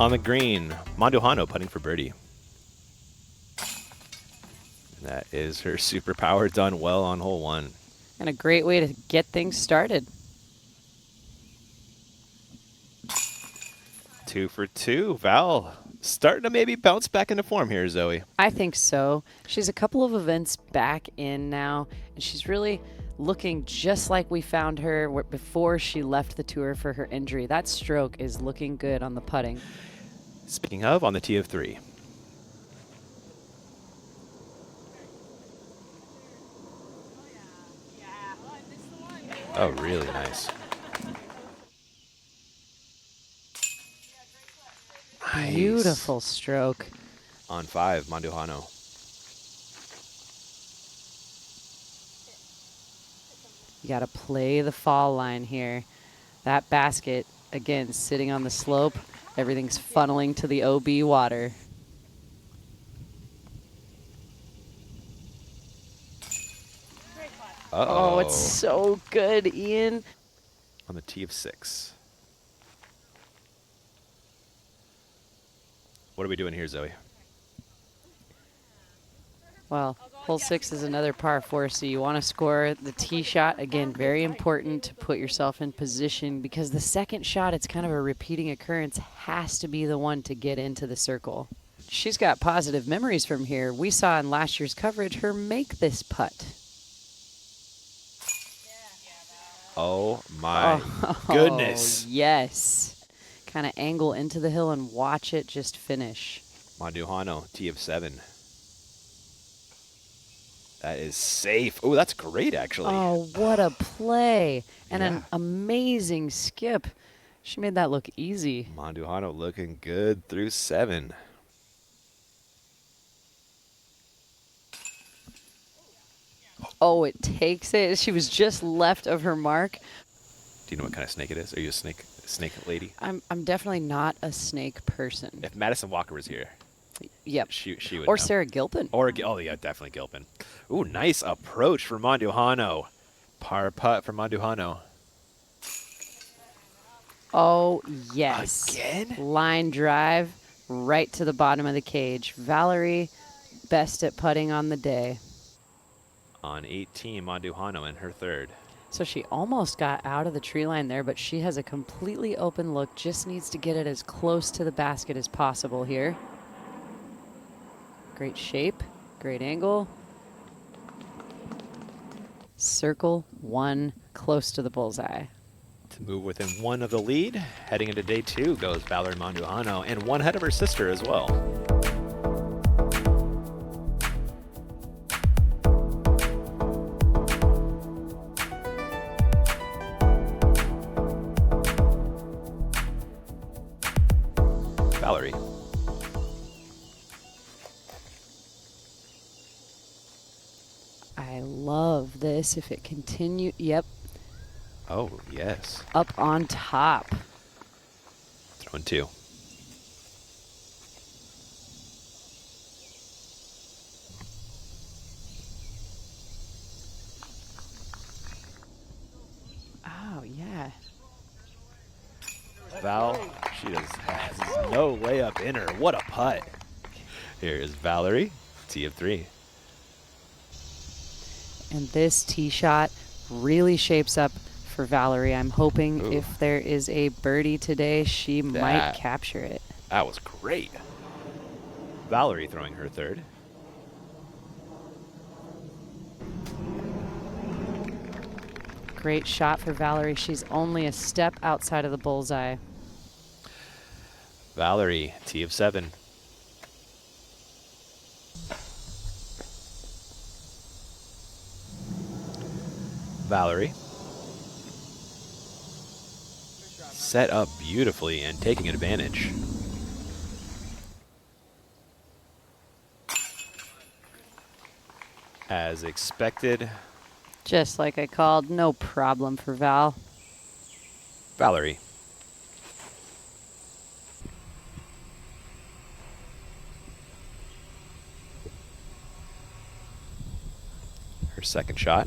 On the green, Mandujano putting for birdie. That is her superpower, done well on hole 1. And a great way to get things started. 2 for 2. Val starting to maybe bounce back into form here, Zoe. I think so. She's a couple of events back in now, and she's really looking just like we found her before she left the tour for her injury. That stroke is looking good on the putting. Speaking of, on the tee of 3. Oh, really nice. Nice. Beautiful stroke. On 5, Mandujano. You got to play the fall line here. That basket, again, sitting on the slope. Everything's funneling to the OB water. Uh-oh. Oh, it's so good, Ian. On the tee of 6. What are we doing here, Zoe? Well, hole 6 is another par 4, so you want to score the tee shot. Again, very important to put yourself in position because the second shot, it's kind of a repeating occurrence, has to be the one to get into the circle. She's got positive memories from here. We saw in last year's coverage her make this putt. Oh, my goodness. Yes. Kind of angle into the hill and watch it just finish. Mandujano, tee of 7. That is safe. Oh, that's great, actually. Oh, what a play. And Yeah. an amazing skip. She made that look easy. Mandujano looking good through 7. Oh, it takes it. She was just left of her mark. Do you know what kind of snake it is? Are you a snake lady? I'm definitely not a snake person. If Madison Walker was here, Yep. she would Or know. Sarah Gilpin. Or, oh, yeah, definitely Gilpin. Ooh, nice approach for Mandujano. Par putt for Mandujano. Oh, yes. Again? Line drive right to the bottom of the cage. Valerie, best at putting on the day. On 18, Mandujano in her 3rd. So she almost got out of the tree line there, but she has a completely open look. Just needs to get it as close to the basket as possible here. Great shape, great angle. Circle 1, close to the bullseye. To move within 1 of the lead, heading into day 2 goes Valerie Mandujano, and 1 ahead of her sister as well. Valerie. I love this. If it continue, yep, Oh, yes. up on top. Throwing 2. Oh, yeah. Val, she has no layup in her. What a putt. Here is Valerie, tee of 3. And this tee shot really shapes up for Valerie. I'm hoping Ooh. if there is a birdie today, she might capture it. That was great. Valerie throwing her 3rd. Great shot for Valerie. She's only a step outside of the bullseye. Valerie, tee of 7. Valerie. Set up beautifully and taking advantage. As expected, Just like I called, no problem for Val. Valerie. Her 2nd shot.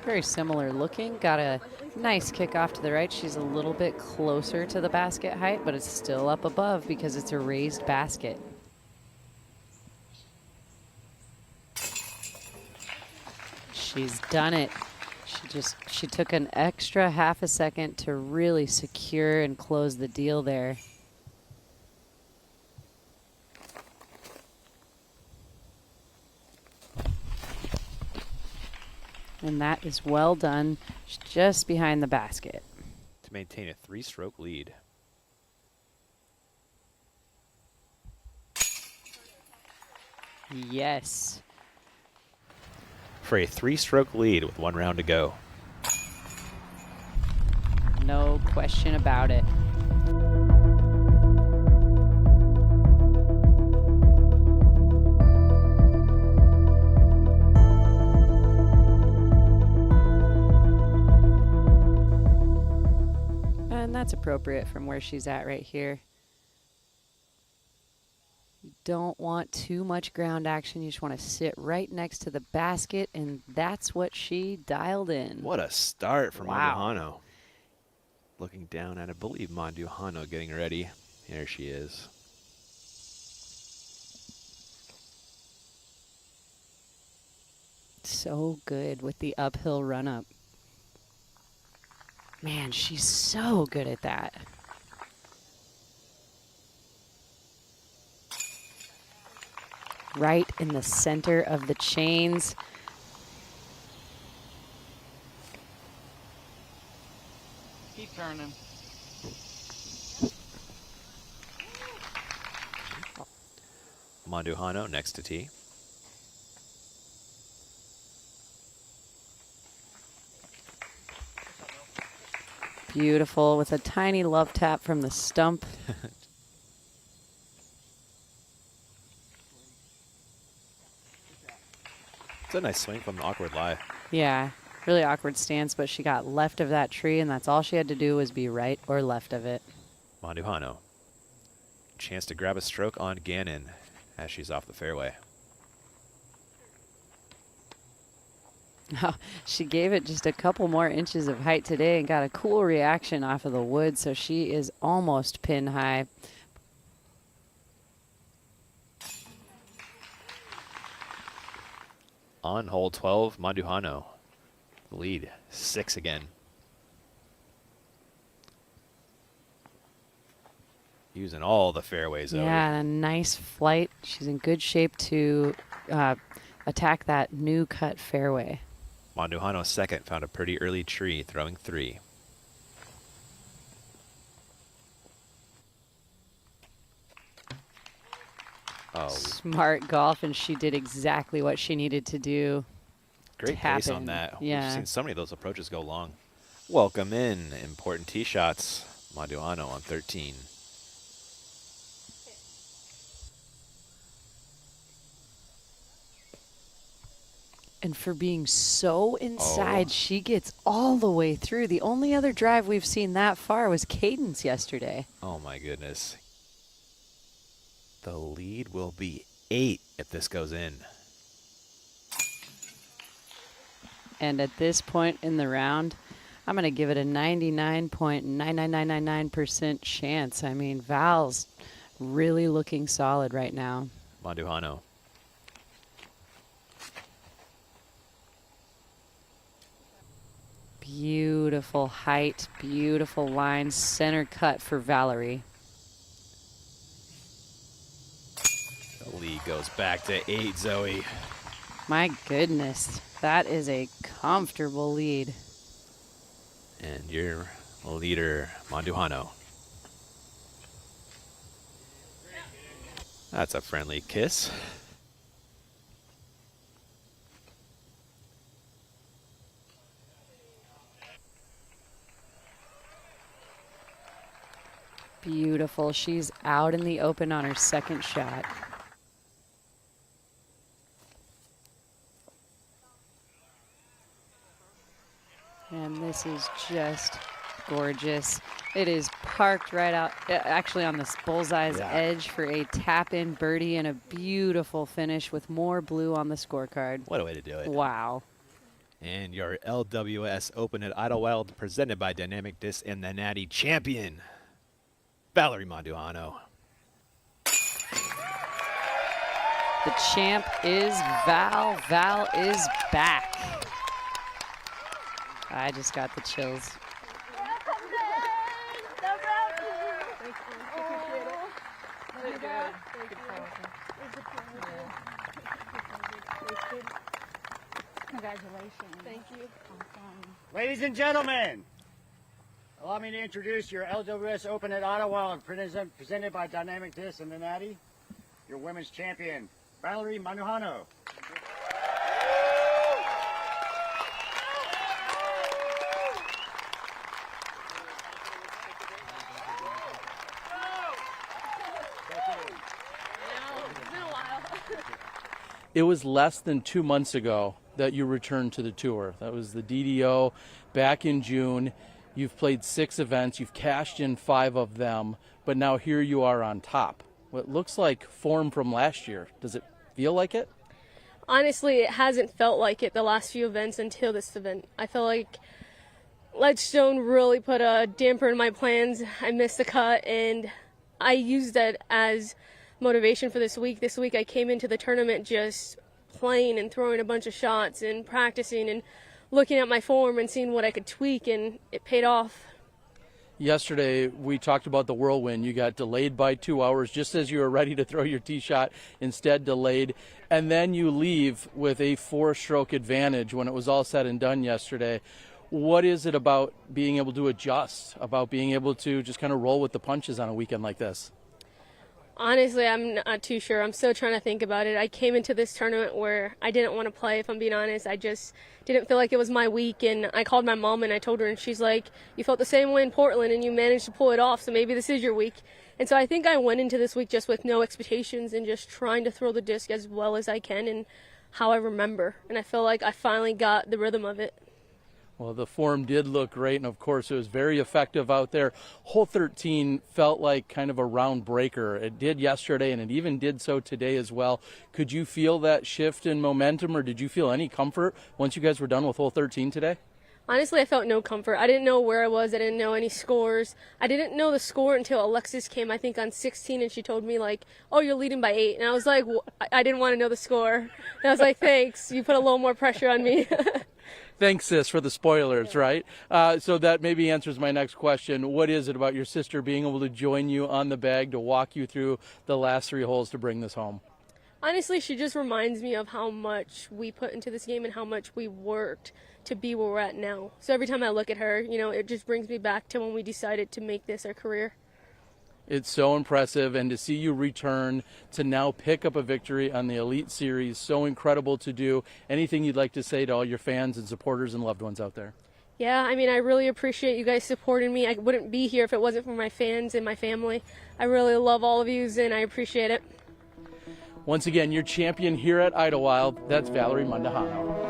Very similar looking. Got a nice kick off to the right. She's a little bit closer to the basket height, but it's still up above because it's a raised basket. She's done it. She took an extra half a second to really secure and close the deal there. And that is well done. She's just behind the basket. To maintain a 3-stroke lead. Yes. For a 3-stroke lead with 1 round to go. No question about it. And that's appropriate from where she's at right here. You don't want too much ground action. You just want to sit right next to the basket, and that's what she dialed in. What a start from Wow. Mandujano. Looking down at, I believe, Mandujano getting ready. There she is. So good with the uphill run-up. Man, she's so good at that. Right in the center of the chains. Keep turning. Mandujano next to tee. Beautiful with a tiny love tap from the stump. It's a nice swing from the awkward lie. Yeah, really awkward stance, but she got left of that tree, and that's all she had to do was be right or left of it. Mandujano. Chance to grab a stroke on Gannon as she's off the fairway. She gave it just a couple more inches of height today and got a cool reaction off of the wood, so she is almost pin high. On hole 12, Mandujano. Lead 6 again. Using all the fairways. Yeah, a nice flight. She's in good shape to attack that new cut fairway. Mandujano second, found a pretty early tree, throwing 3. Oh, Smart golf, and she did exactly what she needed to do. great tap pace on in. that. Yeah. We've seen so many of those approaches go long. Welcome in. Important tee shots. Mandujano on 13. And for being so inside, she gets all the way through. The only other drive we've seen that far was Cadence yesterday. Oh my goodness. The lead will be 8 if this goes in. And at this point in the round, I'm going to give it a 99.99999% chance. I mean, Val's really looking solid right now. Mandujano. Beautiful height, beautiful line, center cut for Valerie. The lead goes back to 8, Zoe. My goodness, that is a comfortable lead. And your leader, Mandujano. That's a friendly kiss. Beautiful. She's out in the open on her second shot. And this is just gorgeous. It is parked right out, actually on this bullseye's edge for a tap-in birdie and a beautiful finish with more blue on the scorecard. What a way to do it. Wow. And your LWS Open at Idlewild, presented by Dynamic Discs The Nati champion, Valerie Mandujano. The champ is Val. Val is back. I just got the chills. Congratulations. Thank you. Awesome. Ladies and gentlemen, allow me to introduce your LWS Open at Idlewild, presented by Dynamic Discs The Nati, your women's champion, Valerie Mandujano. It was less than 2 months ago that you returned to the tour. That was the DDO back in June. You've played 6 events. You've cashed in 5 of them, but now here you are on top. What looks like form from last year. Does it feel like it? Honestly, it hasn't felt like it the last few events until this event. I feel like Ledgestone really put a damper in my plans. I missed the cut, and I used that as motivation for this week. This week I came into the tournament just playing and throwing a bunch of shots and practicing and looking at my form and seeing what I could tweak, and it paid off. Yesterday we talked about the whirlwind. You got delayed by 2 hours just as you were ready to throw your tee shot, instead delayed, and then you leave with a 4-stroke advantage when it was all said and done yesterday. What is it about being able to adjust, about being able to just kind of roll with the punches on a weekend like this? Honestly, I'm not too sure. I'm still trying to think about it. I came into this tournament where I didn't want to play, if I'm being honest. I just didn't feel like it was my week, and I called my mom and I told her, and she's like, you felt the same way in Portland and you managed to pull it off, so maybe this is your week. And so I think I went into this week just with no expectations and just trying to throw the disc as well as I can and how I remember. And I feel like I finally got the rhythm of it. Well, the form did look great, and of course it was very effective out there. Hole 13 felt like kind of a round breaker. It did yesterday, and it even did so today as well. Could you feel that shift in momentum, or did you feel any comfort once you guys were done with hole 13 today? Honestly, I felt no comfort. I didn't know where I was. I didn't know any scores. I didn't know the score until Alexis came, I think, on 16, and she told me, like, oh, you're leading by 8. And I was like, I didn't want to know the score. And I was like, thanks. You put a little more pressure on me. Thanks, sis, for the spoilers, right? So that maybe answers my next question. What is it about your sister being able to join you on the bag to walk you through the last 3 holes to bring this home? Honestly, she just reminds me of how much we put into this game and how much we worked to be where we're at now. So every time I look at her, you know, it just brings me back to when we decided to make this our career. It's so impressive, and to see you return to now pick up a victory on the Elite Series, so incredible to do. Anything you'd like to say to all your fans and supporters and loved ones out there? Yeah, I mean, I really appreciate you guys supporting me. I wouldn't be here if it wasn't for my fans and my family. I really love all of you, and I appreciate it. Once again, your champion here at Idlewild, that's Valerie Mandujano.